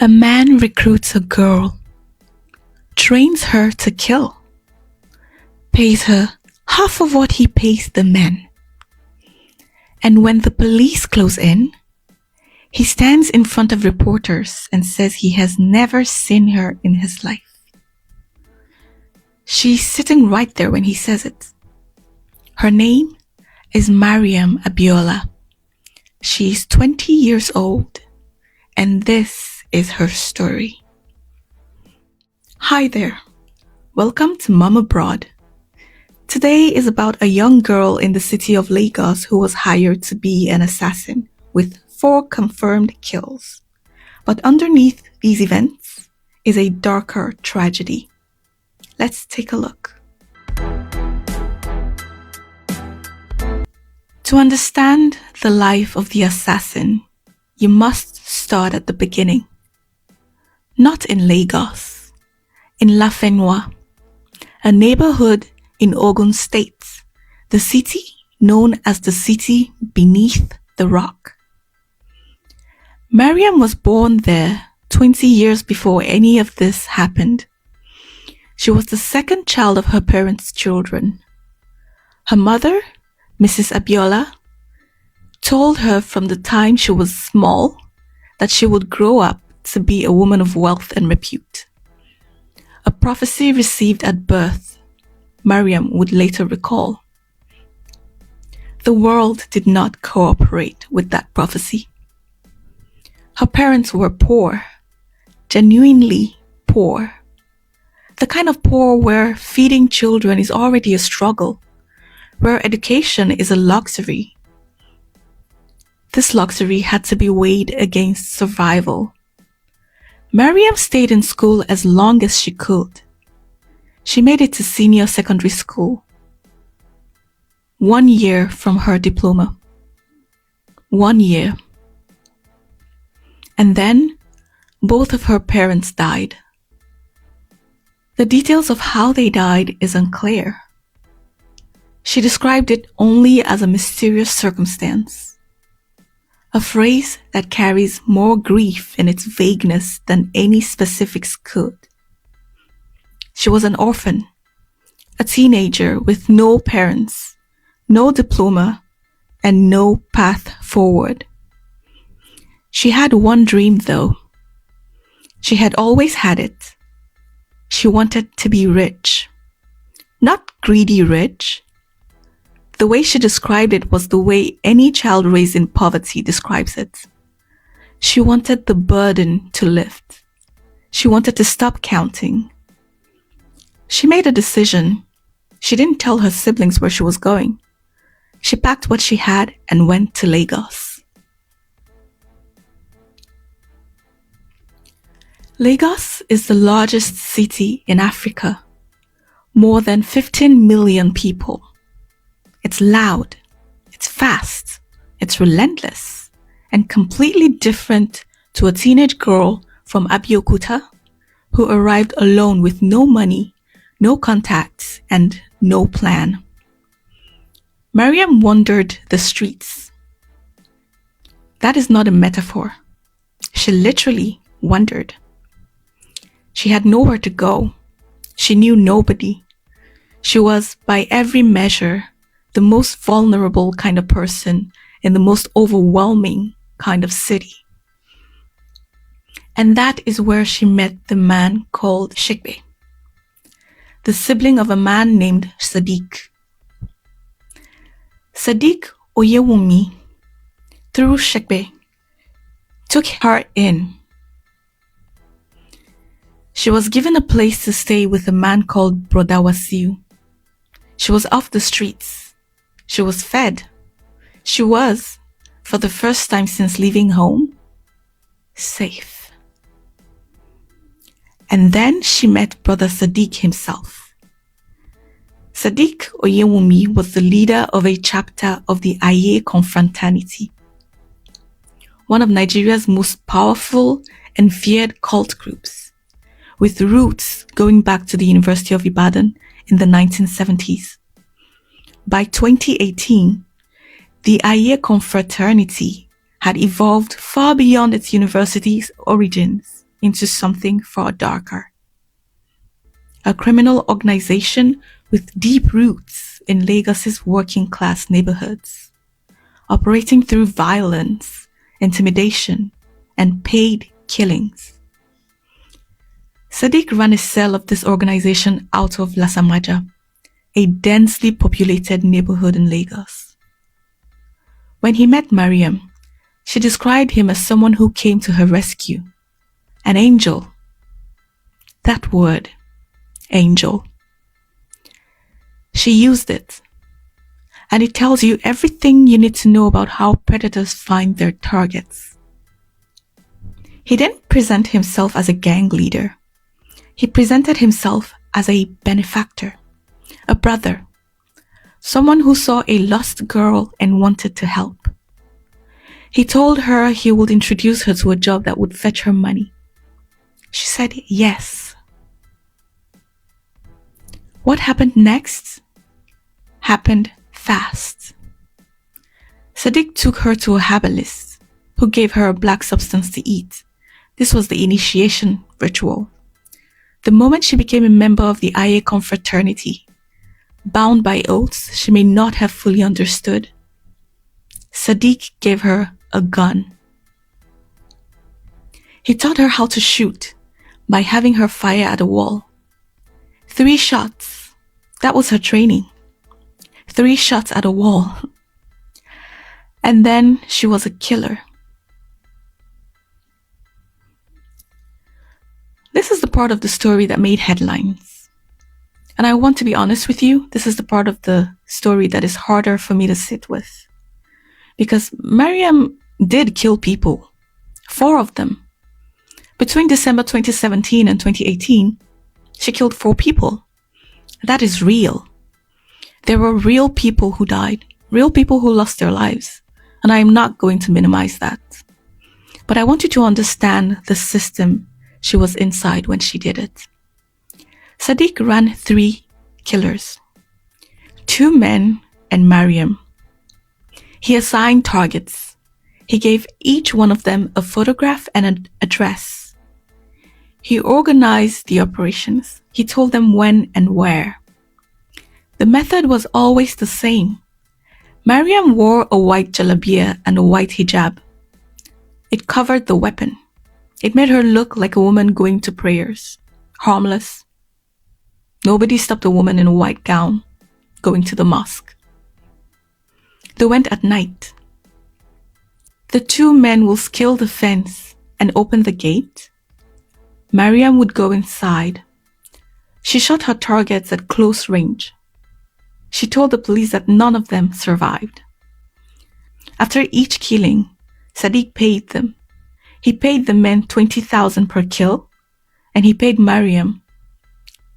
A man recruits a girl, trains her to kill, pays her half of what he pays the men. And when the police close in, he stands in front of reporters and says he has never seen her in his life. She's sitting right there when he says it. Her name is Mariam Abiola. She's 20 years old, and this is her story. Hi there. Welcome to Mom Abroad. Today is about a young girl in the city of Lagos who was hired to be an assassin with 4 confirmed kills. But underneath these events is a darker tragedy. Let's take a look. To understand the life of the assassin, you must start at the beginning. Not in Lagos, in Lafenwa, a neighborhood in Ogun State, the city known as the city beneath the rock. Mariam was born there 20 years before any of this happened. She was the second child of her parents' children. Her mother, Mrs. Abiola, told her from the time she was small that she would grow up to be a woman of wealth and repute. A prophecy received at birth, Mariam would later recall. The world did not cooperate with that prophecy. Her parents were poor, genuinely poor. The kind of poor where feeding children is already a struggle, where education is a luxury. This luxury had to be weighed against survival. Mariam stayed in school as long as she could. She made it to senior secondary school. 1 year from her diploma. 1 year. And then, both of her parents died. The details of how they died is unclear. She described it only as a mysterious circumstance. A phrase that carries more grief in its vagueness than any specifics could. She was an orphan, a teenager with no parents, no diploma, and no path forward. She had one dream though. She had always had it. She wanted to be rich. Not greedy rich. The way she described it was the way any child raised in poverty describes it. She wanted the burden to lift. She wanted to stop counting. She made a decision. She didn't tell her siblings where she was going. She packed what she had and went to Lagos. Lagos is the largest city in Africa. More than 15 million people. It's loud, it's fast, it's relentless, and completely different to a teenage girl from Abeokuta who arrived alone with no money, no contacts, and no plan. Mariam wandered the streets. That is not a metaphor. She literally wandered. She had nowhere to go. She knew nobody. She was, by every measure, the most vulnerable kind of person in the most overwhelming kind of city. And that is where she met the man called Shekbe, the sibling of a man named Sadiq. Sadiq Oyewumi, through Shekbe, took her in. She was given a place to stay with a man called Broda Wasiu. She was off the streets. She was fed. She was, for the first time since leaving home, safe. And then she met Brother Sadiq himself. Sadiq Oyewumi was the leader of a chapter of the Aye Confraternity, one of Nigeria's most powerful and feared cult groups, with roots going back to the University of Ibadan in the 1970s. By 2018, the Aye Confraternity had evolved far beyond its university's origins. into something far darker. A criminal organization with deep roots in Lagos's working class neighborhoods, operating through violence, intimidation, and paid killings. Sadiq ran a cell of this organization out of Lasamaja, a densely populated neighborhood in Lagos. When he met Mariam, she described him as someone who came to her rescue. An angel. That word, angel. She used it, and it tells you everything you need to know about how predators find their targets. He didn't present himself as a gang leader. He presented himself as a benefactor, a brother, someone who saw a lost girl and wanted to help. He told her he would introduce her to a job that would fetch her money. She said yes. What happened next happened fast. Sadiq took her to a herbalist who gave her a black substance to eat. This was the initiation ritual. The moment she became a member of the Aye confraternity, bound by oaths she may not have fully understood, Sadiq gave her a gun. He taught her how to shoot by having her fire at a wall. 3 shots. That was her training. 3 shots at a wall. And then she was a killer. This is the part of the story that made headlines. And I want to be honest with you, this is the part of the story that is harder for me to sit with. Because Mariam did kill people. 4 of them. Between December 2017 and 2018, she killed 4 people. That is real. There were real people who died, real people who lost their lives, and I am not going to minimize that. But I want you to understand the system she was inside when she did it. Sadiq ran 3 killers, 2 men and Mariam. He assigned targets. He gave each one of them a photograph and an address. He organized the operations. He told them when and where. The method was always the same. Mariam wore a white jalabia and a white hijab. It covered the weapon. It made her look like a woman going to prayers. Harmless. Nobody stopped a woman in a white gown going to the mosque. They went at night. The 2 men will scale the fence and open the gate. Mariam would go inside. She shot her targets at close range. She told the police that none of them survived. After each killing, Sadiq paid them. He paid the men 20,000 per kill, and he paid Mariam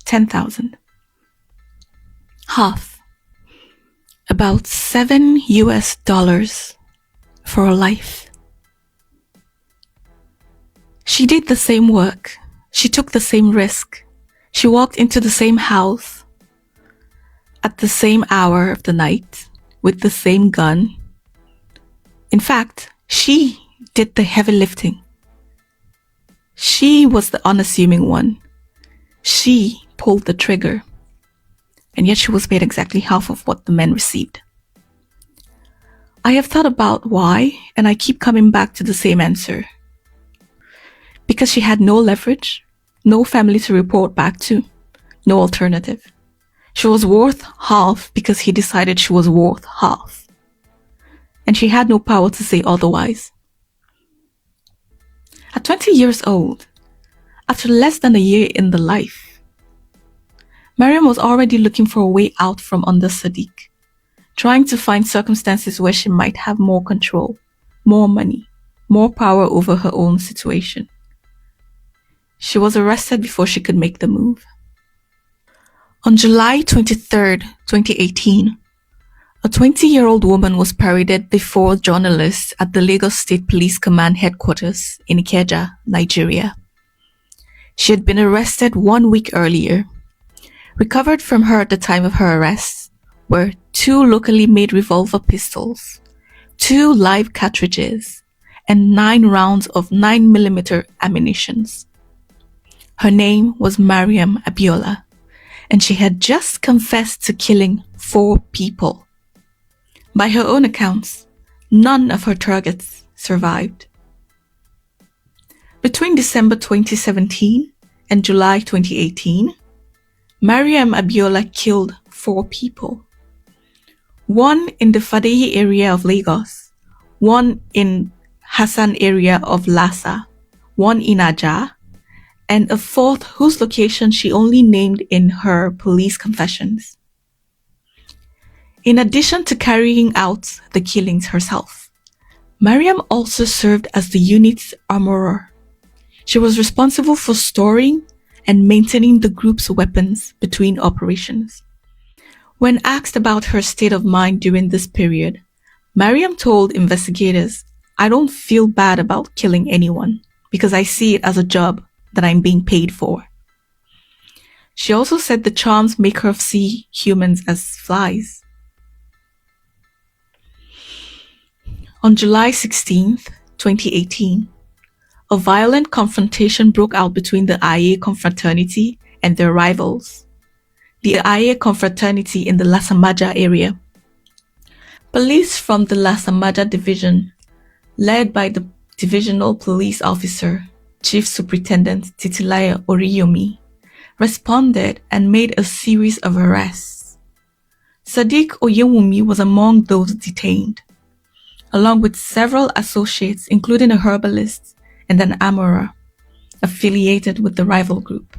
10,000. Half. About $7 for a life. She did the same work. She took the same risk. She walked into the same house at the same hour of the night with the same gun. In fact, she did the heavy lifting. She was the unassuming one. She pulled the trigger. And yet she was paid exactly half of what the men received. I have thought about why, and I keep coming back to the same answer. Because she had no leverage, no family to report back to, no alternative. She was worth half because he decided she was worth half. And she had no power to say otherwise. At 20 years old, after less than a year in the life, Mariam was already looking for a way out from under Sadiq, trying to find circumstances where she might have more control, more money, more power over her own situation. She was arrested before she could make the move. On July 23, 2018, a 20-year-old woman was paraded before journalists at the Lagos State Police Command headquarters in Ikeja, Nigeria. She had been arrested 1 week earlier. Recovered from her at the time of her arrest were 2 locally made revolver pistols, 2 live cartridges, and 9 rounds of 9mm ammunition. Her name was Mariam Abiola, and she had just confessed to killing 4 people. By her own accounts, none of her targets survived. Between December 2017 and July 2018, Mariam Abiola killed 4 people. 1 in the Fadeyi area of Lagos, 1 in Hassan area of Lassa, 1 in Ajah, and a 4th whose location she only named in her police confessions. In addition to carrying out the killings herself, Mariam also served as the unit's armorer. She was responsible for storing and maintaining the group's weapons between operations. When asked about her state of mind during this period, Mariam told investigators, "I don't feel bad about killing anyone because I see it as a job that I'm being paid for." She also said the charms make her see humans as flies. On July 16th, 2018, a violent confrontation broke out between the IA confraternity and their rivals, the IA confraternity in the Lasamaja area. Police from the Lasamaja division, led by the divisional police officer, Chief Superintendent Titilayo Oriyomi, responded and made a series of arrests. Sadiq Oyewumi was among those detained, along with several associates including a herbalist and an armorer affiliated with the rival group.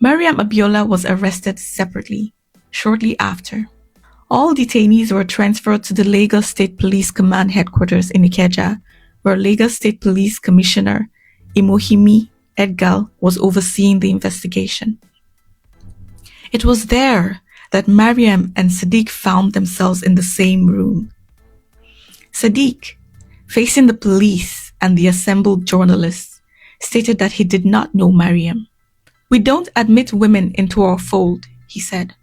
Mariam Abiola was arrested separately shortly after. All detainees were transferred to the Lagos State Police Command headquarters in Ikeja, where Lagos State Police Commissioner Imohimi Edgal was overseeing the investigation. It was there that Mariam and Sadiq found themselves in the same room. Sadiq, facing the police and the assembled journalists, stated that he did not know Mariam. "We don't admit women into our fold," he said.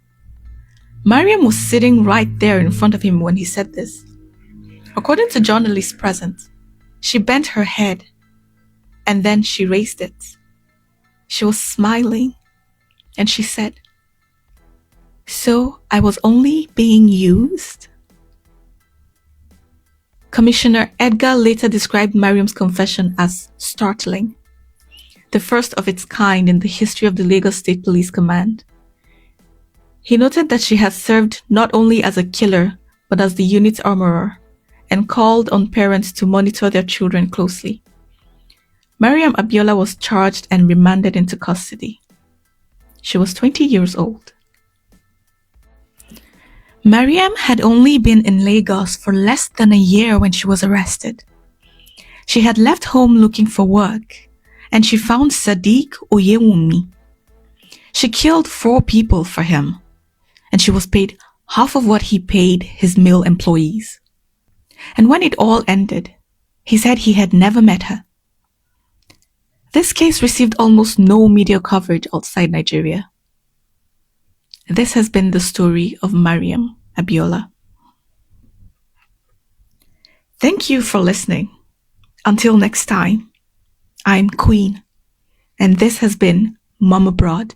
Mariam was sitting right there in front of him when he said this. According to journalists present, she bent her head and then she raised it. She was smiling and she said, "So I was only being used?" Commissioner Edgar later described Mariam's confession as startling, the first of its kind in the history of the Lagos State Police Command. He noted that she had served not only as a killer, but as the unit's armorer, and called on parents to monitor their children closely. Mariam Abiola was charged and remanded into custody. She was 20 years old. Mariam had only been in Lagos for less than a year when she was arrested. She had left home looking for work, and she found Sadiq Oyewumi. She killed 4 people for him, and she was paid half of what he paid his male employees. And when it all ended, he said he had never met her. This case received almost no media coverage outside Nigeria. This has been the story of Mariam Abiola. Thank you for listening. Until next time, I'm Queen, and this has been Mom Abroad.